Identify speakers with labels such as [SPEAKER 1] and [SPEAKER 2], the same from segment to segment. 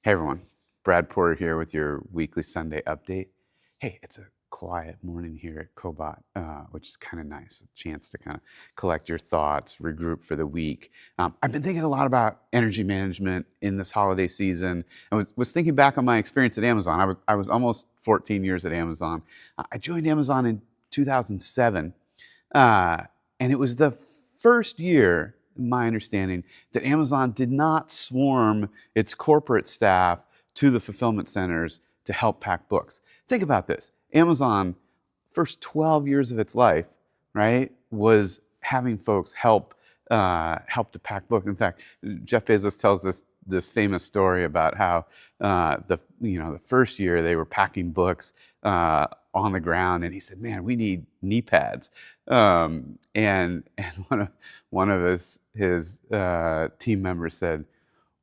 [SPEAKER 1] Hey everyone, Brad Porter here with your weekly Sunday update. Hey, it's a quiet morning here at Cobot, which is kind of nice. A chance to kind of collect your thoughts, regroup for the week. I've been thinking a lot about energy management in this holiday season. I was thinking back on my experience at Amazon. I was almost 14 years at Amazon. I joined Amazon in 2007, uh, and it was the first year, in my understanding, that Amazon did not swarm its corporate staff to the fulfillment centers to help pack books. Think about this. Amazon, first 12 years of its life, right, was having folks help to pack books. In fact, Jeff Bezos tells this famous story about how the first year they were packing books on the ground, and he said, "Man, we need knee pads." And one of his team members said,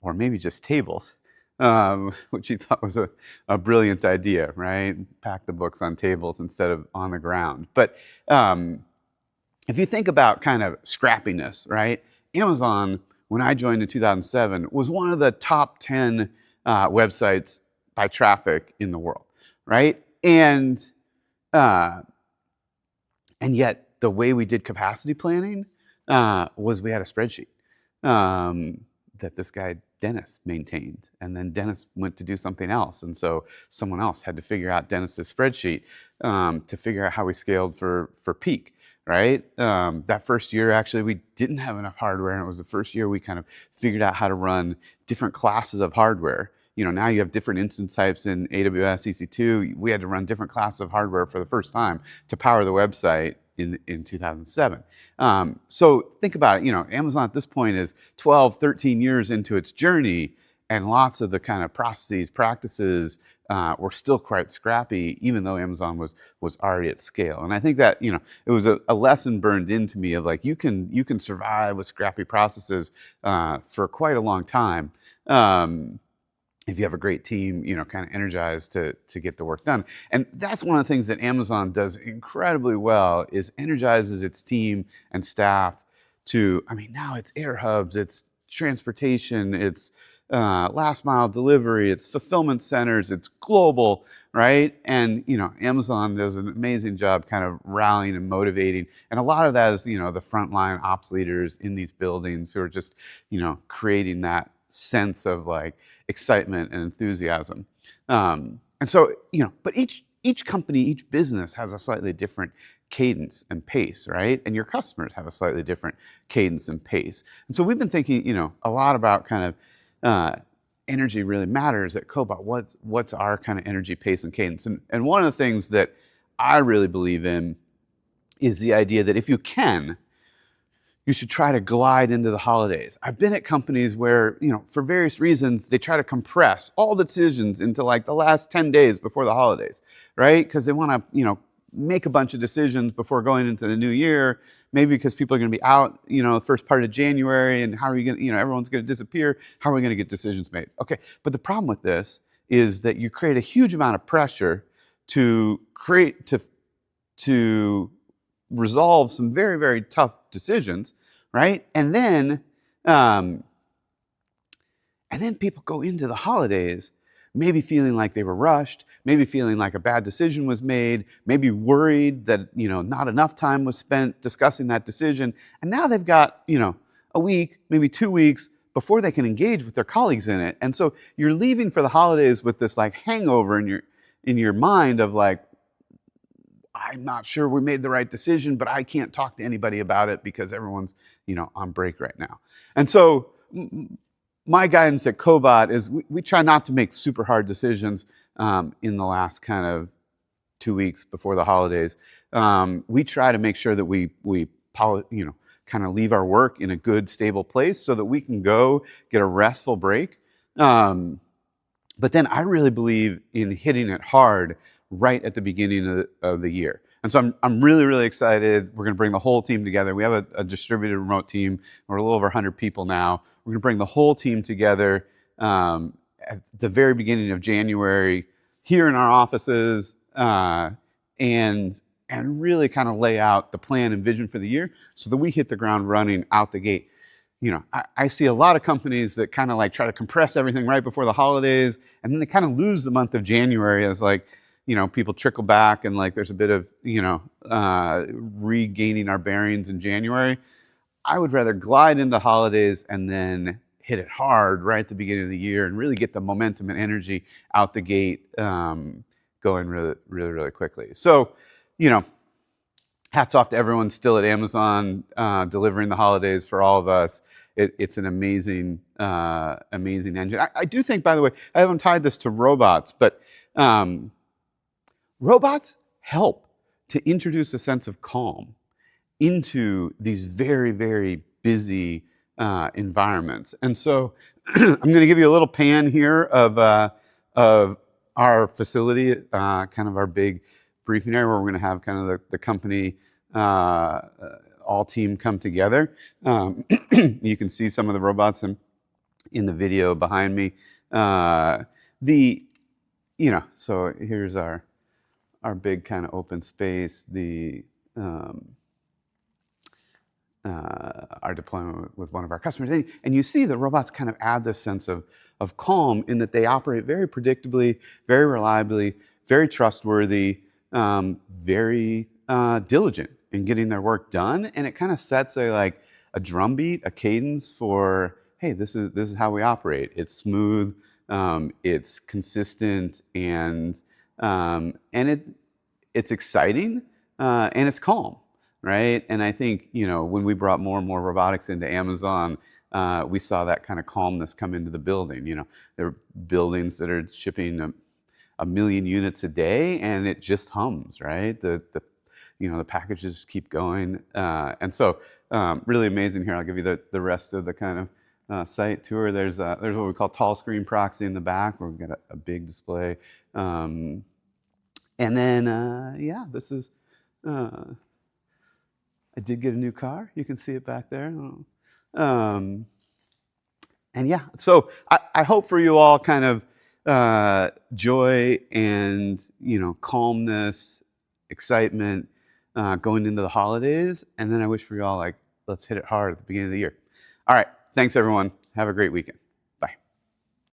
[SPEAKER 1] "Or maybe just tables," which he thought was a brilliant idea, right? Pack the books on tables instead of on the ground. But if you think about kind of scrappiness, right? Amazon, when I joined in 2007, was one of the top 10 websites by traffic in the world, right? Uh, and yet the way we did capacity planning was we had a spreadsheet that this guy Dennis maintained, and then Dennis went to do something else, and so someone else had to figure out Dennis's spreadsheet to figure out how we scaled for peak. Right? That first year, actually, we didn't have enough hardware, and it was the first year we kind of figured out how to run different classes of hardware. Now you have different instance types in AWS EC2. We had to run different classes of hardware for the first time to power the website in 2007. So think about it. Amazon at this point is 12, 13 years into its journey, and lots of the kind of processes, practices were still quite scrappy, even though Amazon was already at scale. And I think that it was a lesson burned into me of like you can survive with scrappy processes for quite a long time. If you have a great team, kind of energized to get the work done. And that's one of the things that Amazon does incredibly well is energizes its team and staff to, now it's air hubs, it's transportation, it's last mile delivery, it's fulfillment centers, it's global, right? And, Amazon does an amazing job kind of rallying and motivating. And a lot of that is, the frontline ops leaders in these buildings who are just, creating that sense of like excitement and enthusiasm. And so, but each company, each business has a slightly different cadence and pace, right? And your customers have a slightly different cadence and pace. And so we've been thinking, a lot about kind of energy really matters at Cobot. What's our kind of energy pace and cadence? And one of the things that I really believe in is the idea that if you can, you should try to glide into the holidays. I've been at companies where, for various reasons, they try to compress all the decisions into like the last 10 days before the holidays, right? Because they want to, make a bunch of decisions before going into the new year, maybe because people are going to be out, the first part of January, and how are you going to, everyone's going to disappear. How are we going to get decisions made? Okay, but the problem with this is that you create a huge amount of pressure to resolve some very, very tough decisions, right? Um, and then people go into the holidays maybe feeling like they were rushed, maybe feeling like a bad decision was made, maybe worried that, not enough time was spent discussing that decision. And now they've got, a week, maybe 2 weeks before they can engage with their colleagues in it. And so you're leaving for the holidays with this like hangover in your mind of like, I'm not sure we made the right decision, but I can't talk to anybody about it because everyone's, on break right now. And so my guidance at Cobot is we try not to make super hard decisions in the last kind of 2 weeks before the holidays. We try to make sure that we kind of leave our work in a good, stable place so that we can go get a restful break. But then I really believe in hitting it hard right at the beginning of the year. And so I'm really, really excited. We're going to bring the whole team together. We have a distributed remote team. We're a little over 100 people now. We're going to bring the whole team together at the very beginning of January here in our offices and really kind of lay out the plan and vision for the year so that we hit the ground running out the gate. I see a lot of companies that kind of like try to compress everything right before the holidays, and then they kind of lose the month of January as like, people trickle back and like there's a bit of, regaining our bearings in January. I would rather glide into holidays and then hit it hard right at the beginning of the year and really get the momentum and energy out the gate, going really, really, really quickly. So, hats off to everyone still at Amazon, delivering the holidays for all of us. It's an amazing, amazing engine. I do think, by the way, I haven't tied this to robots, but robots help to introduce a sense of calm into these very, very busy environments. And so I'm going to give you a little pan here of our facility, kind of our big briefing area where we're going to have kind of the company all team come together. You can see some of the robots in the video behind me. So here's our big kind of open space, our deployment with one of our customers. And you see the robots kind of add this sense of calm in that they operate very predictably, very reliably, very trustworthy, very diligent in getting their work done. And it kind of sets a drumbeat, a cadence for, hey, this is how we operate. It's smooth, it's consistent, and it's exciting, and it's calm. Right? And I think, when we brought more and more robotics into Amazon, we saw that kind of calmness come into the building. There are buildings that are shipping a million units a day, and it just hums, right? The packages keep going. And so really amazing here. I'll give you the rest of the kind of site tour. There's what we call tall screen proxy in the back, where we've got a big display. And then, this is... I did get a new car. You can see it back there. So I hope for you all kind of joy and, calmness, excitement going into the holidays. And then I wish for you all, let's hit it hard at the beginning of the year. All right. Thanks, everyone. Have a great weekend.